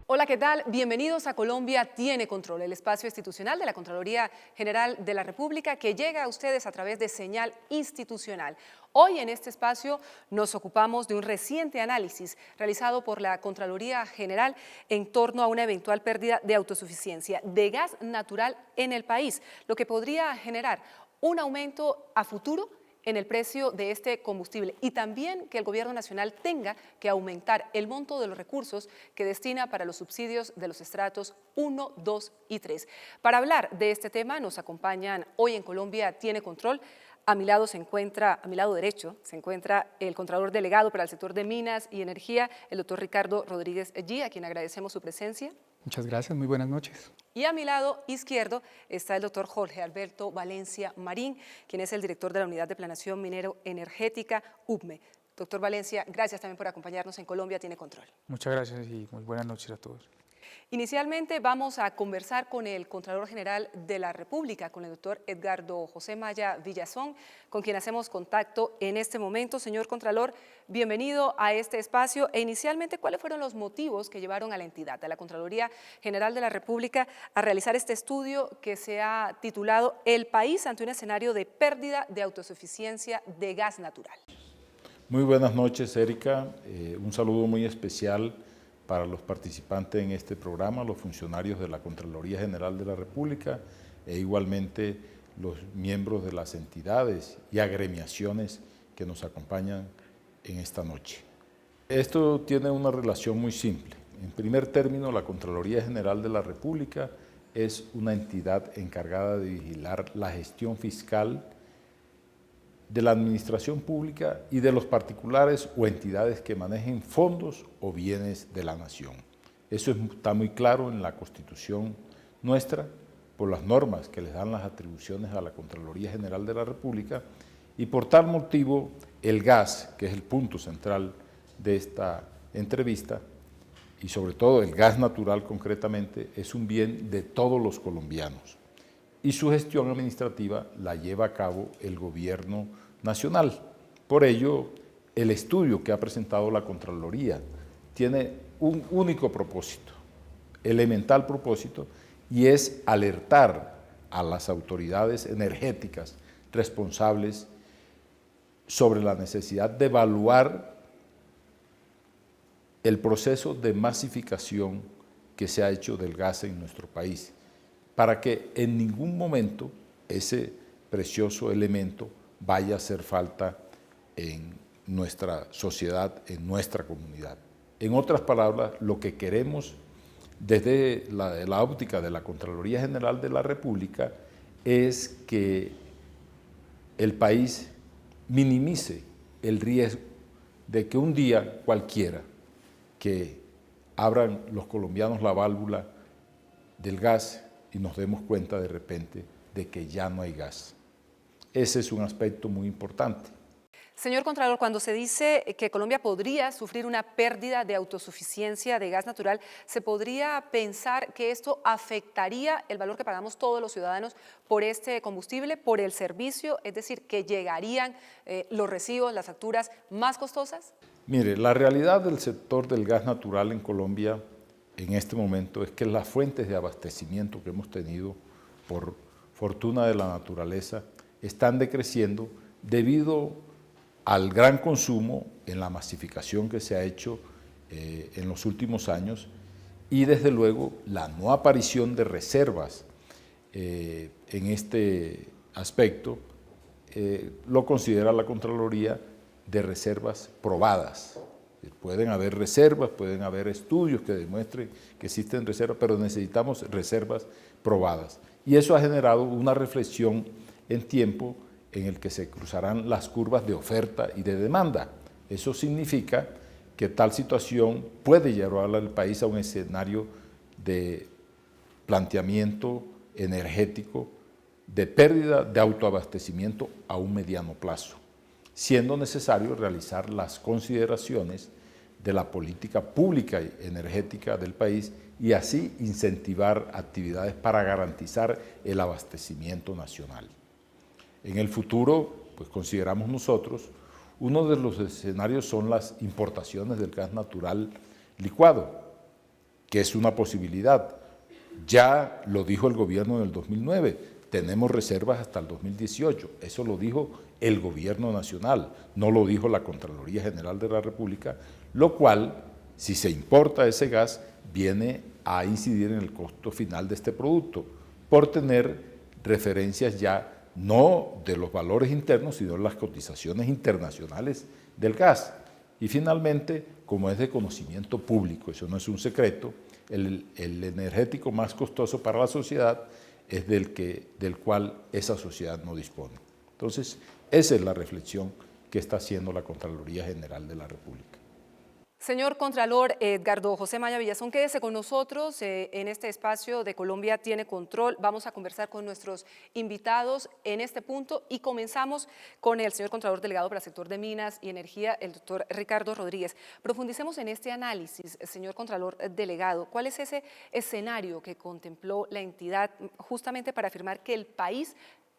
Hola, ¿qué tal? Bienvenidos a Colombia Tiene Control, el espacio institucional de la Contraloría General de la República que llega a ustedes a través de señal institucional. Hoy en este espacio nos ocupamos de un reciente análisis realizado por la Contraloría General en torno a una eventual pérdida de autosuficiencia de gas natural en el país, lo que podría generar un aumento a futuro en el precio de este combustible y también que el gobierno nacional tenga que aumentar el monto de los recursos que destina para los subsidios de los estratos 1, 2 y 3. Para hablar de este tema nos acompañan hoy en Colombia Tiene Control. A mi lado derecho se encuentra el Contralor Delegado para el sector de Minas y Energía, el doctor Ricardo Rodríguez G., a quien agradecemos su presencia. Muchas gracias, muy buenas noches. Y a mi lado izquierdo está el doctor Jorge Alberto Valencia Marín, quien es el director de la Unidad de Planeación Minero-Energética, UPME. Doctor Valencia, gracias también por acompañarnos en Colombia Tiene Control. Muchas gracias y muy buenas noches a todos. Inicialmente vamos a conversar con el Contralor General de la República, con el doctor Edgardo José Maya Villazón, con quien hacemos contacto en este momento. Señor Contralor, bienvenido a este espacio. E inicialmente, ¿cuáles fueron los motivos que llevaron a la entidad, a la Contraloría General de la República, a realizar este estudio que se ha titulado El país ante un escenario de pérdida de autosuficiencia de gas natural? Muy buenas noches, Erika. Un saludo muy especial para los participantes en este programa, los funcionarios de la Contraloría General de la República e igualmente los miembros de las entidades y agremiaciones que nos acompañan en esta noche. Esto tiene una relación muy simple. En primer término, la Contraloría General de la República es una entidad encargada de vigilar la gestión fiscal de la administración pública y de los particulares o entidades que manejen fondos o bienes de la nación. Eso está muy claro en la Constitución nuestra, por las normas que les dan las atribuciones a la Contraloría General de la República, y por tal motivo el gas, que es el punto central de esta entrevista, y sobre todo el gas natural concretamente, es un bien de todos los colombianos. Y su gestión administrativa la lleva a cabo el gobierno nacional. Por ello, el estudio que ha presentado la Contraloría tiene un único propósito, elemental propósito, y es alertar a las autoridades energéticas responsables sobre la necesidad de evaluar el proceso de masificación que se ha hecho del gas en nuestro país, para que en ningún momento ese precioso elemento vaya a hacer falta en nuestra sociedad, en nuestra comunidad. En otras palabras, lo que queremos desde la óptica de la Contraloría General de la República es que el país minimice el riesgo de que un día cualquiera que abran los colombianos la válvula del gas y nos demos cuenta de repente de que ya no hay gas. Ese es un aspecto muy importante. Señor Contralor, cuando se dice que Colombia podría sufrir una pérdida de autosuficiencia de gas natural, ¿se podría pensar que esto afectaría el valor que pagamos todos los ciudadanos por este combustible, por el servicio? Es decir, ¿que llegarían los recibos, las facturas más costosas? Mire, la realidad del sector del gas natural en Colombia en este momento es que las fuentes de abastecimiento que hemos tenido por fortuna de la naturaleza están decreciendo debido al gran consumo en la masificación que se ha hecho en los últimos años y desde luego la no aparición de reservas en este aspecto lo considera la Contraloría de reservas probadas. Pueden haber reservas, pueden haber estudios que demuestren que existen reservas, pero necesitamos reservas probadas. Y eso ha generado una reflexión en tiempo en el que se cruzarán las curvas de oferta y de demanda. Eso significa que tal situación puede llevar al país a un escenario de planteamiento energético, de pérdida de autoabastecimiento a un mediano plazo, siendo necesario realizar las consideraciones de la política pública energética del país y así incentivar actividades para garantizar el abastecimiento nacional. En el futuro, pues consideramos nosotros, uno de los escenarios son las importaciones del gas natural licuado. que es una posibilidad. Ya lo dijo el gobierno en el 2009, tenemos reservas hasta el 2018, eso lo dijo el gobierno nacional, no lo dijo la Contraloría General de la República, lo cual, si se importa ese gas, viene a incidir en el costo final de este producto, por tener referencias ya no de los valores internos, sino de las cotizaciones internacionales del gas. Y finalmente, como es de conocimiento público, eso no es un secreto, el energético más costoso para la sociedad es del cual esa sociedad no dispone. Entonces, esa es la reflexión que está haciendo la Contraloría General de la República. Señor Contralor Edgardo José Maya Villazón, quédese con nosotros en este espacio de Colombia Tiene Control. Vamos a conversar con nuestros invitados en este punto y comenzamos con el señor Contralor Delegado para el sector de Minas y Energía, el doctor Ricardo Rodríguez. Profundicemos en este análisis, señor Contralor Delegado. ¿Cuál es ese escenario que contempló la entidad justamente para afirmar que el país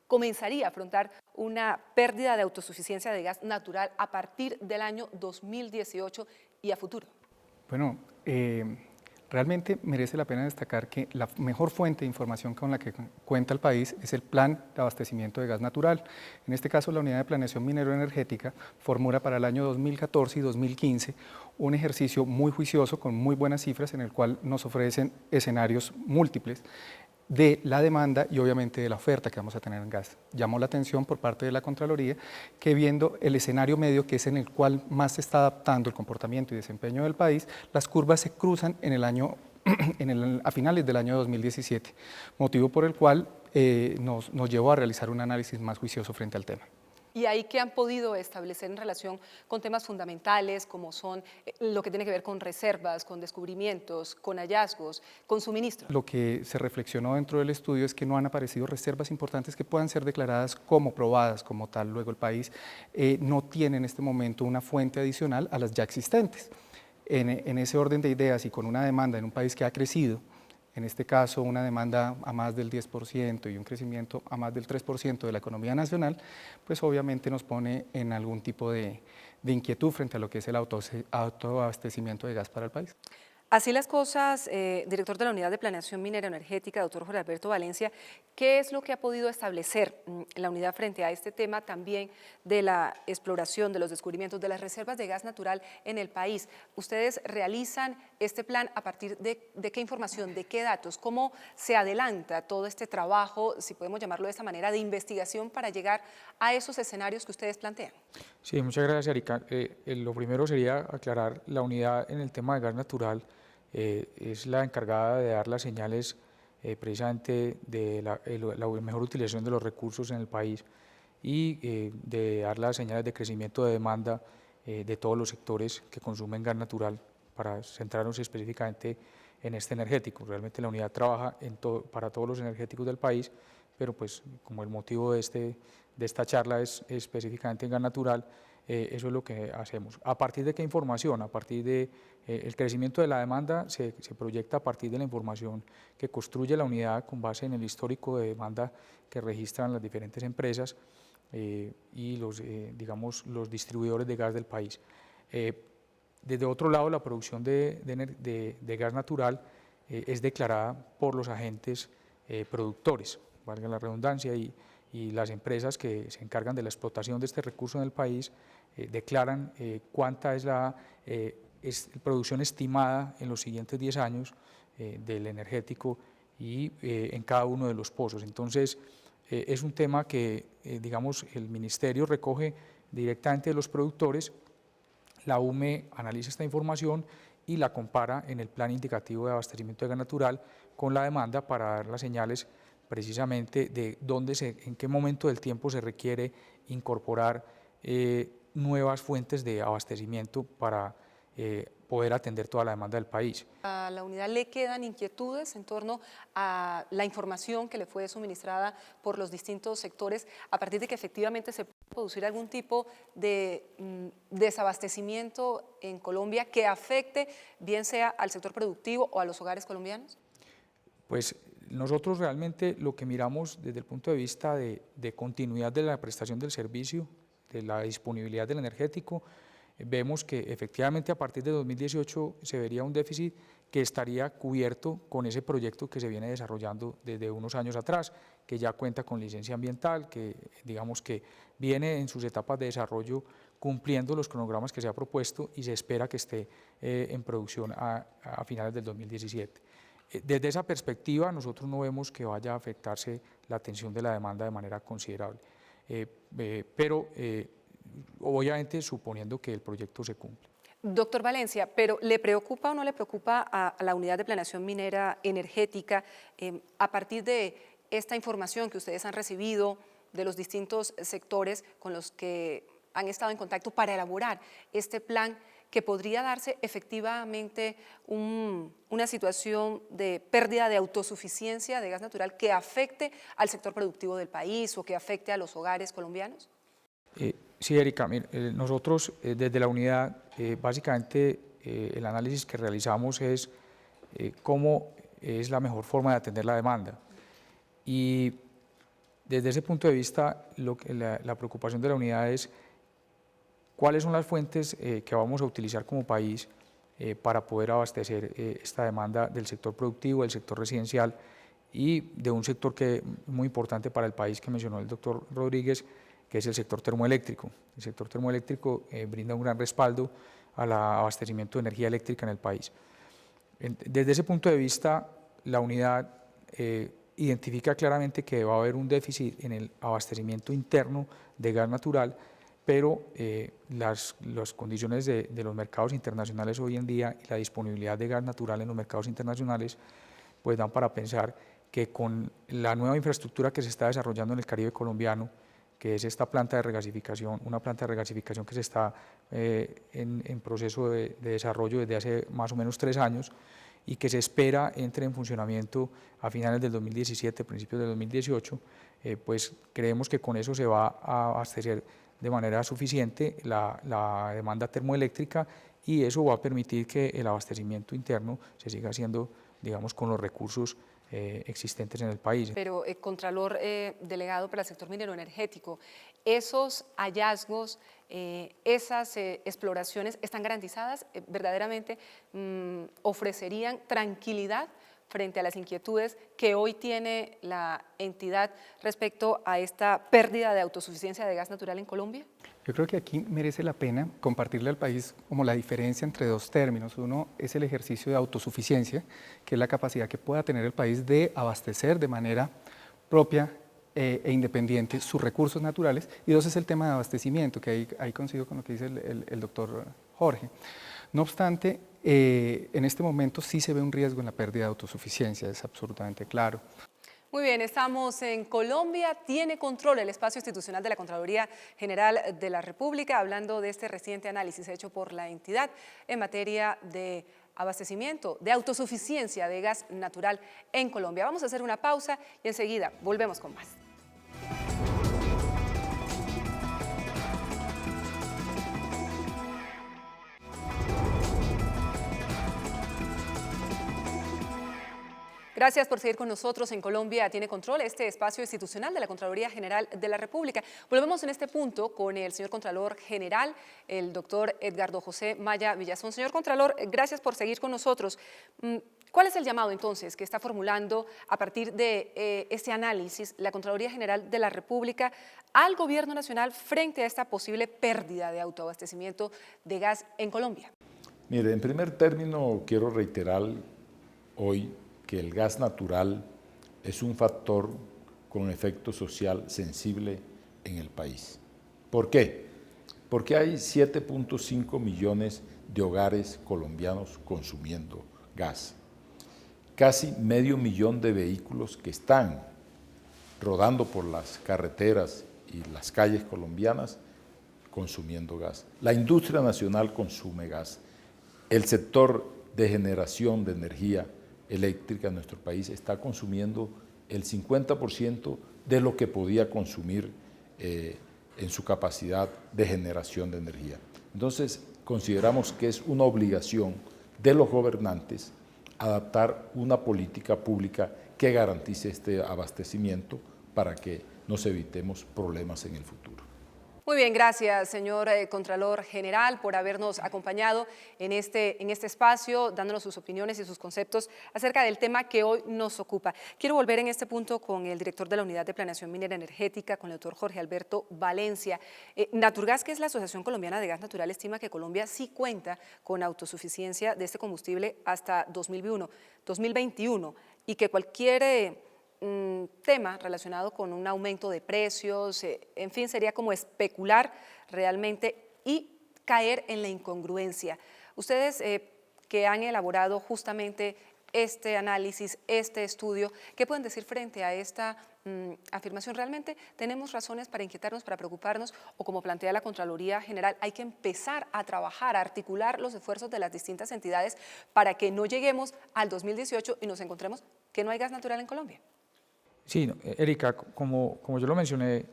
comenzaría a afrontar una pérdida de autosuficiencia de gas natural a partir del año 2018 y a futuro? Bueno, realmente merece la pena destacar que la mejor fuente de información con la que cuenta el país es el Plan de Abastecimiento de Gas Natural. En este caso, la Unidad de Planeación Minero-Energética formula para el año 2014 y 2015 un ejercicio muy juicioso, con muy buenas cifras, en el cual nos ofrecen escenarios múltiples de la demanda y obviamente de la oferta que vamos a tener en gas. Llamó la atención por parte de la Contraloría que, viendo el escenario medio, que es en el cual más se está adaptando el comportamiento y desempeño del país, las curvas se cruzan en el año, a finales del año 2017, motivo por el cual nos llevó a realizar un análisis más juicioso frente al tema. ¿Y ahí qué han podido establecer en relación con temas fundamentales como son lo que tiene que ver con reservas, con descubrimientos, con hallazgos, con suministro? Lo que se reflexionó dentro del estudio es que no han aparecido reservas importantes que puedan ser declaradas como probadas como tal. Luego el país no tiene en este momento una fuente adicional a las ya existentes. En ese orden de ideas y con una demanda en un país que ha crecido, en este caso una demanda a más del 10% y un crecimiento a más del 3% de la economía nacional, pues obviamente nos pone en algún tipo de inquietud frente a lo que es el autoabastecimiento de gas para el país. Así las cosas, director de la Unidad de Planeación Minera Energética, doctor Jorge Alberto Valencia, ¿qué es lo que ha podido establecer la unidad frente a este tema también de la exploración, de los descubrimientos, de las reservas de gas natural en el país? ¿Ustedes realizan este plan a partir de qué información, de qué datos? ¿Cómo se adelanta todo este trabajo, si podemos llamarlo de esta manera, de investigación para llegar a esos escenarios que ustedes plantean? Sí, muchas gracias, Erika. Lo primero sería aclarar, la unidad en el tema de gas natural es la encargada de dar las señales precisamente de la mejor utilización de los recursos en el país y de dar las señales de crecimiento de demanda de todos los sectores que consumen gas natural, para centrarnos específicamente en este energético. Realmente la unidad trabaja para todos los energéticos del país, pero pues como el motivo de esta charla es específicamente en gas natural, eso es lo que hacemos. ¿A partir de qué información? A partir de el crecimiento de la demanda se proyecta a partir de la información que construye la unidad con base en el histórico de demanda que registran las diferentes empresas y digamos, los distribuidores de gas del país. Desde otro lado, la producción de gas natural es declarada por los agentes productores, valga la redundancia, y las empresas que se encargan de la explotación de este recurso en el país declaran cuánta es la producción estimada en los siguientes 10 años del energético y en cada uno de los pozos. Entonces, es un tema que, digamos, el ministerio recoge directamente de los productores, la UME analiza esta información y la compara en el plan indicativo de abastecimiento de gas natural con la demanda para dar las señales precisamente de en qué momento del tiempo se requiere incorporar nuevas fuentes de abastecimiento para poder atender toda la demanda del país. ¿A la unidad le quedan inquietudes en torno a la información que le fue suministrada por los distintos sectores a partir de que efectivamente se puede producir algún tipo de desabastecimiento en Colombia que afecte bien sea al sector productivo o a los hogares colombianos? Pues nosotros realmente lo que miramos desde el punto de vista de continuidad de la prestación del servicio, de la disponibilidad del energético, vemos que efectivamente a partir de 2018 se vería un déficit que estaría cubierto con ese proyecto que se viene desarrollando desde unos años atrás, que ya cuenta con licencia ambiental, que digamos que viene en sus etapas de desarrollo cumpliendo los cronogramas que se ha propuesto y se espera que esté en producción a finales del 2017. Desde esa perspectiva, nosotros no vemos que vaya a afectarse la atención de la demanda de manera considerable, pero obviamente suponiendo que el proyecto se cumple. Doctor Valencia, pero ¿le preocupa o no le preocupa a la Unidad de Planeación Minera Energética a partir de esta información que ustedes han recibido de los distintos sectores con los que han estado en contacto para elaborar este plan, que podría darse efectivamente una situación de pérdida de autosuficiencia de gas natural que afecte al sector productivo del país o que afecte a los hogares colombianos? Sí, Erika, nosotros desde la unidad, básicamente el análisis que realizamos es cómo es la mejor forma de atender la demanda. Y desde ese punto de vista, la preocupación de la unidad es cuáles son las fuentes que vamos a utilizar como país para poder abastecer esta demanda del sector productivo, del sector residencial y de un sector que es muy importante para el país que mencionó el doctor Rodríguez, que es el sector termoeléctrico. El sector termoeléctrico brinda un gran respaldo al abastecimiento de energía eléctrica en el país. Desde ese punto de vista, la unidad identifica claramente que va a haber un déficit en el abastecimiento interno de gas natural, pero las condiciones de los mercados internacionales hoy en día y la disponibilidad de gas natural en los mercados internacionales pues dan para pensar que con la nueva infraestructura que se está desarrollando en el Caribe colombiano, que es esta planta de regasificación, una planta de regasificación que se está en proceso de desarrollo desde hace más o menos 3 años y que se espera entre en funcionamiento a finales del 2017, principios del 2018, pues creemos que con eso se va a abastecer de manera suficiente la demanda termoeléctrica y eso va a permitir que el abastecimiento interno se siga haciendo, digamos, con los recursos existentes en el país. Pero, Contralor delegado para el sector minero energético, ¿esos hallazgos, esas exploraciones están garantizadas? ¿Verdaderamente ofrecerían tranquilidad frente a las inquietudes que hoy tiene la entidad respecto a esta pérdida de autosuficiencia de gas natural en Colombia? Yo creo que aquí merece la pena compartirle al país como la diferencia entre dos términos. Uno es el ejercicio de autosuficiencia, que es la capacidad que pueda tener el país de abastecer de manera propia e independiente sus recursos naturales. Y dos es el tema de abastecimiento, que ahí coincido con lo que dice el doctor Jorge. No obstante, en este momento sí se ve un riesgo en la pérdida de autosuficiencia, es absolutamente claro. Muy bien, estamos en Colombia, tiene control el espacio institucional de la Contraloría General de la República, hablando de este reciente análisis hecho por la entidad en materia de abastecimiento, de autosuficiencia de gas natural en Colombia. Vamos a hacer una pausa y enseguida volvemos con más. Gracias por seguir con nosotros en Colombia Tiene Control, este espacio institucional de la Contraloría General de la República. Volvemos en este punto con el señor Contralor General, el doctor Edgardo José Maya Villazón. Señor Contralor, gracias por seguir con nosotros. ¿Cuál es el llamado entonces que está formulando a partir de este análisis la Contraloría General de la República al Gobierno Nacional frente a esta posible pérdida de autoabastecimiento de gas en Colombia? Mire, en primer término quiero reiterar hoy que el gas natural es un factor con efecto social sensible en el país. ¿Por qué? Porque hay 7.5 millones de hogares colombianos consumiendo gas. Casi medio millón de vehículos que están rodando por las carreteras y las calles colombianas consumiendo gas. La industria nacional consume gas. El sector de generación de energía eléctrica en nuestro país está consumiendo el 50% de lo que podía consumir en su capacidad de generación de energía. Entonces, consideramos que es una obligación de los gobernantes adaptar una política pública que garantice este abastecimiento para que nos evitemos problemas en el futuro. Muy bien, gracias, señor Contralor General, por habernos acompañado en este espacio, dándonos sus opiniones y sus conceptos acerca del tema que hoy nos ocupa. Quiero volver en este punto con el director de la Unidad de Planeación Minera Energética, con el doctor Jorge Alberto Valencia. Naturgas, que es la Asociación Colombiana de Gas Natural, estima que Colombia sí cuenta con autosuficiencia de este combustible hasta 2021 y que cualquier tema relacionado con un aumento de precios, en fin, sería como especular realmente y caer en la incongruencia. Ustedes que han elaborado justamente este análisis, este estudio, ¿qué pueden decir frente a esta afirmación? ¿Realmente tenemos razones para inquietarnos, para preocuparnos, o como plantea la Contraloría General, hay que empezar a trabajar, a articular los esfuerzos de las distintas entidades para que no lleguemos al 2018 y nos encontremos que no hay gas natural en Colombia? Sí, Erika, como yo lo mencioné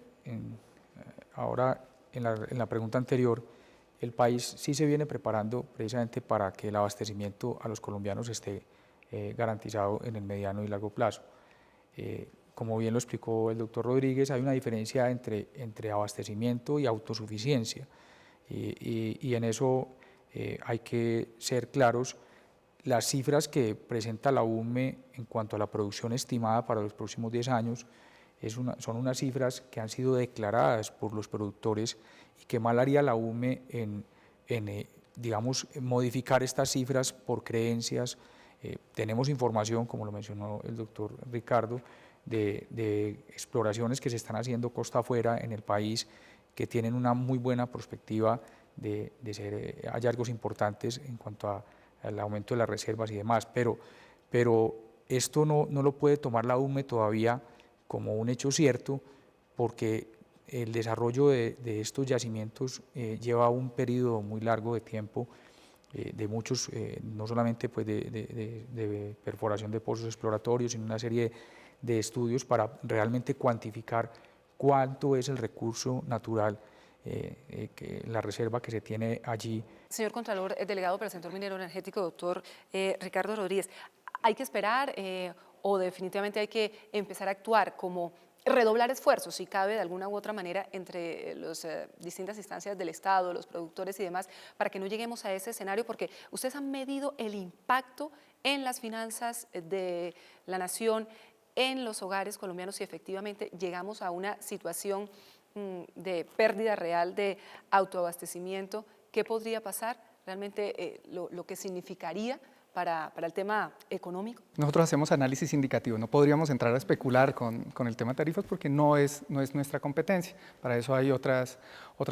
ahora en la pregunta anterior, el país sí se viene preparando precisamente para que el abastecimiento a los colombianos esté garantizado en el mediano y largo plazo. Como bien lo explicó el doctor Rodríguez, hay una diferencia entre abastecimiento y autosuficiencia, y en eso hay que ser claros. Las cifras que presenta la UME en cuanto a la producción estimada para los próximos 10 años son unas cifras que han sido declaradas por los productores, y que mal haría la UME digamos, modificar estas cifras por creencias. Tenemos información, como lo mencionó el doctor Ricardo, de exploraciones que se están haciendo costa afuera en el país, que tienen una muy buena perspectiva de ser hallazgos importantes en cuanto al aumento de las reservas y demás, pero esto no lo puede tomar la UME todavía como un hecho cierto, porque el desarrollo de estos yacimientos lleva un periodo muy largo de tiempo, de muchos, no solamente pues de perforación de pozos exploratorios, sino una serie de estudios para realmente cuantificar cuánto es el recurso natural, la reserva que se tiene allí. Señor Contralor, delegado para el sector minero energético, doctor Ricardo Rodríguez, ¿hay que esperar o definitivamente hay que empezar a actuar como redoblar esfuerzos, si cabe de alguna u otra manera, entre las distintas instancias del Estado, los productores y demás, para que no lleguemos a ese escenario? Porque ustedes han medido el impacto en las finanzas de la nación, en los hogares colombianos, si efectivamente llegamos a una situación de pérdida real de autoabastecimiento. ¿Qué podría pasar? Realmente lo que significaría para el tema económico. Nosotros hacemos análisis indicativo, no podríamos entrar a especular con el tema de tarifas porque no es nuestra competencia, para eso hay otras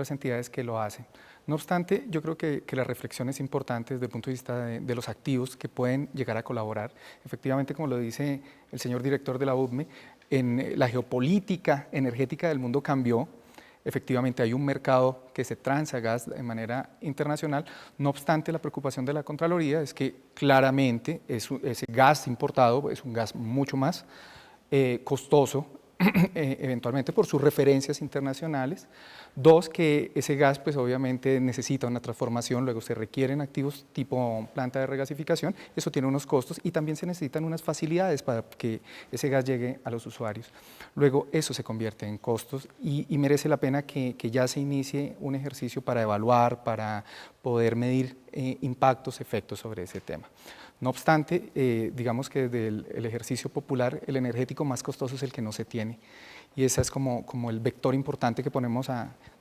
entidades que lo hacen. No obstante, yo creo que la reflexión es importante desde el punto de vista de los activos que pueden llegar a colaborar. Efectivamente, como lo dice el señor director de la UDME, en la geopolítica energética del mundo cambió. Efectivamente hay un mercado que se transa gas de manera internacional, no obstante la preocupación de la Contraloría es que claramente ese gas importado es un gas mucho más costoso, eventualmente por sus referencias internacionales. Dos, que ese gas pues obviamente necesita una transformación, luego se requieren activos tipo planta de regasificación, eso tiene unos costos y también se necesitan unas facilidades para que ese gas llegue a los usuarios. Luego eso se convierte en costos y merece la pena que ya se inicie un ejercicio para evaluar, para poder medir impactos, efectos sobre ese tema. No obstante, digamos que desde el ejercicio popular, el energético más costoso es el que no se tiene. Y ese es como el vector importante que ponemos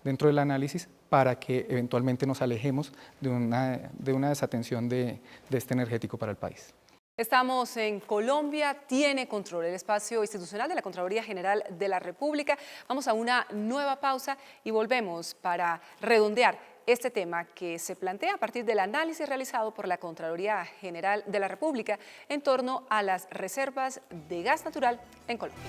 dentro del análisis para que eventualmente nos alejemos de una desatención de este energético para el país. Estamos en Colombia Tiene Control, el espacio institucional de la Contraloría General de la República. Vamos a una nueva pausa y volvemos para redondear este tema que se plantea a partir del análisis realizado por la Contraloría General de la República en torno a las reservas de gas natural en Colombia.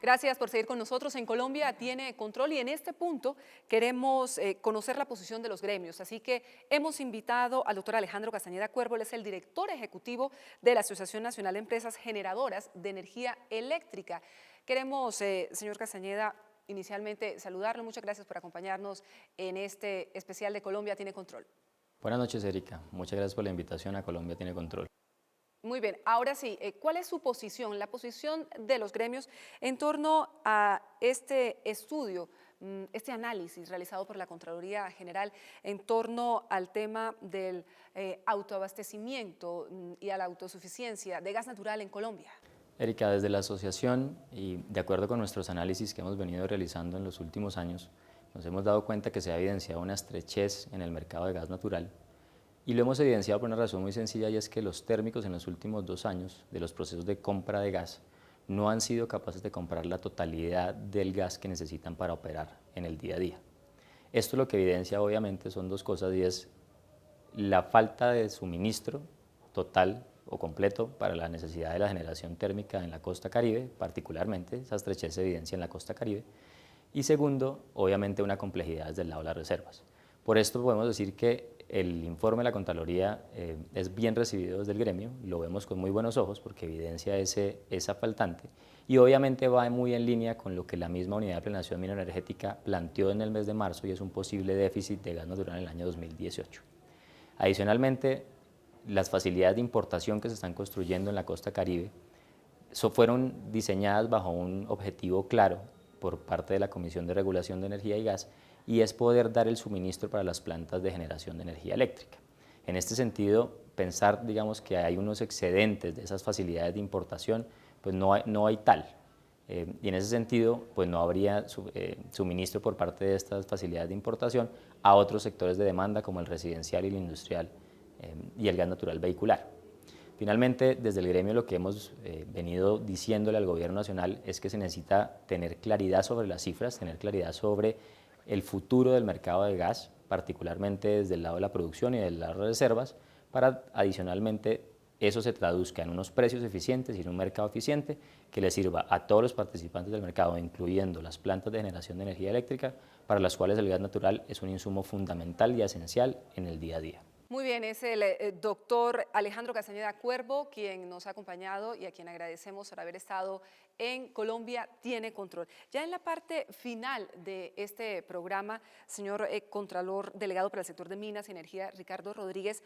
Gracias por seguir con nosotros. En Colombia Tiene Control y en este punto queremos conocer la posición de los gremios. Así que hemos invitado al doctor Alejandro Castañeda Cuervo, él es el director ejecutivo de la Asociación Nacional de Empresas Generadoras de Energía Eléctrica. Queremos, señor Castañeda, inicialmente saludarlo. Muchas gracias por acompañarnos en este especial de Colombia Tiene Control. Buenas noches, Erika. Muchas gracias por la invitación a Colombia Tiene Control. Muy bien, ahora sí, ¿cuál es su posición, la posición de los gremios en torno a este estudio, este análisis realizado por la Contraloría General en torno al tema del autoabastecimiento y a la autosuficiencia de gas natural en Colombia? Erika, desde la asociación y de acuerdo con nuestros análisis que hemos venido realizando en los últimos años, nos hemos dado cuenta que se ha evidenciado una estrechez en el mercado de gas natural. Y lo hemos evidenciado por una razón muy sencilla, y es que los térmicos en los últimos 2 años de los procesos de compra de gas no han sido capaces de comprar la totalidad del gas que necesitan para operar en el día a día. Esto lo que evidencia obviamente son 2 cosas, y es la falta de suministro total o completo para la necesidad de la generación térmica en la costa Caribe, particularmente esa estrechez se evidencia en la costa Caribe, y segundo, obviamente una complejidad desde el lado de las reservas. Por esto podemos decir que el informe de la Contraloría es bien recibido desde el gremio, lo vemos con muy buenos ojos porque evidencia esa faltante y obviamente va muy en línea con lo que la misma Unidad de Planeación Mineroenergética planteó en el mes de marzo, y es un posible déficit de gas natural en el año 2018. Adicionalmente, las facilidades de importación que se están construyendo en la costa Caribe fueron diseñadas bajo un objetivo claro por parte de la Comisión de Regulación de Energía y Gas, y es poder dar el suministro para las plantas de generación de energía eléctrica. En este sentido, pensar, digamos, que hay unos excedentes de esas facilidades de importación, pues no hay tal. Y en ese sentido, pues no habría suministro por parte de estas facilidades de importación a otros sectores de demanda como el residencial y el industrial y el gas natural vehicular. Finalmente, desde el gremio lo que hemos venido diciéndole al gobierno nacional es que se necesita tener claridad sobre las cifras, tener claridad sobre el futuro del mercado de gas, particularmente desde el lado de la producción y del lado de las reservas, para adicionalmente eso se traduzca en unos precios eficientes y en un mercado eficiente que le sirva a todos los participantes del mercado, incluyendo las plantas de generación de energía eléctrica, para las cuales el gas natural es un insumo fundamental y esencial en el día a día. Muy bien, es el doctor Alejandro Castañeda Cuervo quien nos ha acompañado y a quien agradecemos por haber estado en Colombia Tiene Control. Ya en la parte final de este programa, señor Contralor Delegado para el sector de Minas y Energía, Ricardo Rodríguez,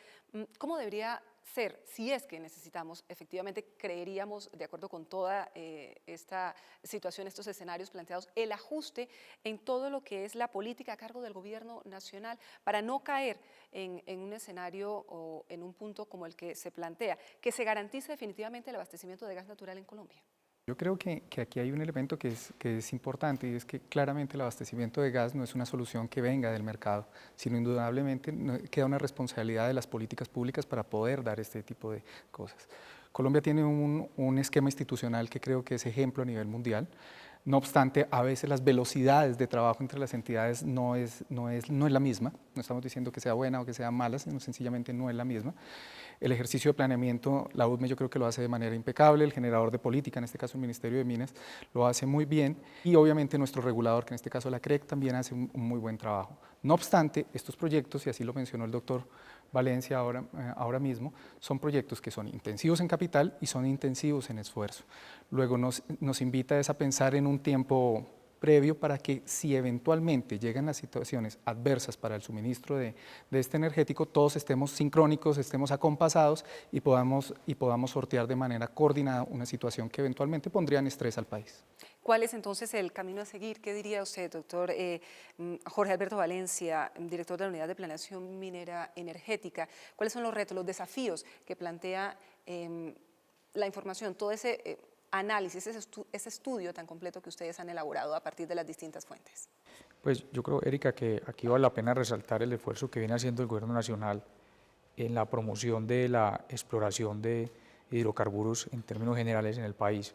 ¿cómo debería ser, si es que necesitamos, efectivamente creeríamos, de acuerdo con toda esta situación, estos escenarios planteados, el ajuste en todo lo que es la política a cargo del gobierno nacional para no caer en un escenario o en un punto como el que se plantea, que se garantice definitivamente el abastecimiento de gas natural en Colombia? Yo creo que aquí hay un elemento que es importante, y es que claramente el abastecimiento de gas no es una solución que venga del mercado, sino indudablemente queda una responsabilidad de las políticas públicas para poder dar este tipo de cosas. Colombia tiene un esquema institucional que creo que es ejemplo a nivel mundial. No obstante, a veces las velocidades de trabajo entre las entidades no es la misma. No estamos diciendo que sea buena o que sea mala, sino sencillamente no es la misma. El ejercicio de planeamiento, la UDME yo creo que lo hace de manera impecable, el generador de política, en este caso el Ministerio de Minas, lo hace muy bien, y obviamente nuestro regulador, que en este caso la CREC, también hace un muy buen trabajo. No obstante, estos proyectos, y así lo mencionó el doctor Valencia ahora mismo, son proyectos que son intensivos en capital y son intensivos en esfuerzo. Luego nos invita a pensar en un tiempo previo para que si eventualmente llegan las situaciones adversas para el suministro de este energético, todos estemos sincrónicos, estemos acompasados y podamos sortear de manera coordinada una situación que eventualmente pondría en estrés al país. ¿Cuál es entonces el camino a seguir? ¿Qué diría usted, doctor Jorge Alberto Valencia, director de la Unidad de Planeación Minera Energética? ¿Cuáles son los retos, los desafíos que plantea la información, todo ese análisis, ese estudio tan completo que ustedes han elaborado a partir de las distintas fuentes? Pues yo creo, Erika, que aquí vale la pena resaltar el esfuerzo que viene haciendo el gobierno nacional en la promoción de la exploración de hidrocarburos en términos generales en el país.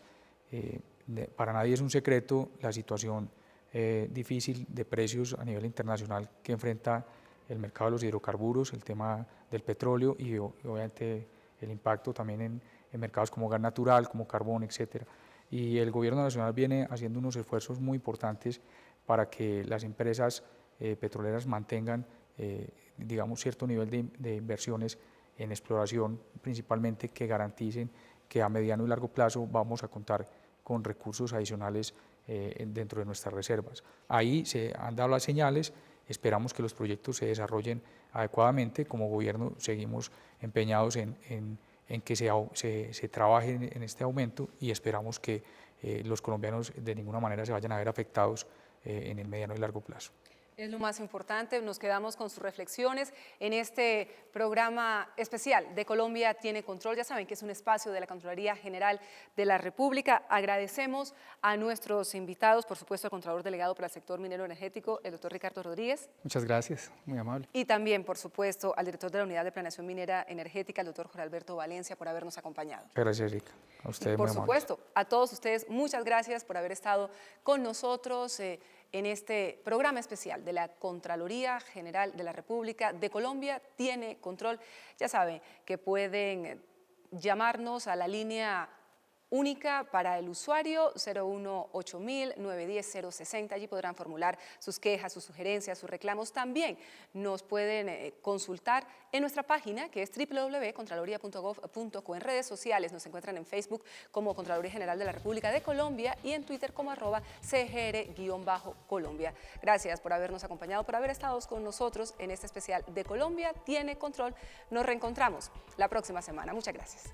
Para nadie es un secreto la situación difícil de precios a nivel internacional que enfrenta el mercado de los hidrocarburos, el tema del petróleo y obviamente el impacto también en mercados como gas natural, como carbón, etcétera. Y el gobierno nacional viene haciendo unos esfuerzos muy importantes para que las empresas petroleras mantengan, digamos, cierto nivel de inversiones en exploración, principalmente que garanticen que a mediano y largo plazo vamos a contar con recursos adicionales dentro de nuestras reservas. Ahí se han dado las señales, esperamos que los proyectos se desarrollen adecuadamente. Como gobierno seguimos empeñados en que se trabaje en este aumento y esperamos que los colombianos de ninguna manera se vayan a ver afectados en el mediano y largo plazo. Es lo más importante, nos quedamos con sus reflexiones en este programa especial de Colombia tiene control. Ya saben que es un espacio de la Contraloría General de la República. Agradecemos a nuestros invitados, por supuesto al Contralor Delegado para el Sector Minero Energético, el doctor Ricardo Rodríguez. Muchas gracias, muy amable. Y también, por supuesto, al director de la Unidad de Planeación Minera Energética, el doctor Jorge Alberto Valencia, por habernos acompañado. Gracias, Erika. A ustedes, y por muy amables. supuesto, a todos ustedes, muchas gracias por haber estado con nosotros en este programa especial de la Contraloría General de la República de Colombia tiene control. Ya saben que pueden llamarnos a la línea única para el usuario 018-910-060. Allí podrán formular sus quejas, sus sugerencias, sus reclamos. También nos pueden consultar en nuestra página que es www.contraloría.gov.co. En redes sociales nos encuentran en Facebook como Contraloría General de la República de Colombia y en Twitter como @cgr_Colombia. Gracias por habernos acompañado, por haber estado con nosotros en este especial de Colombia tiene control. Nos reencontramos la próxima semana. Muchas gracias.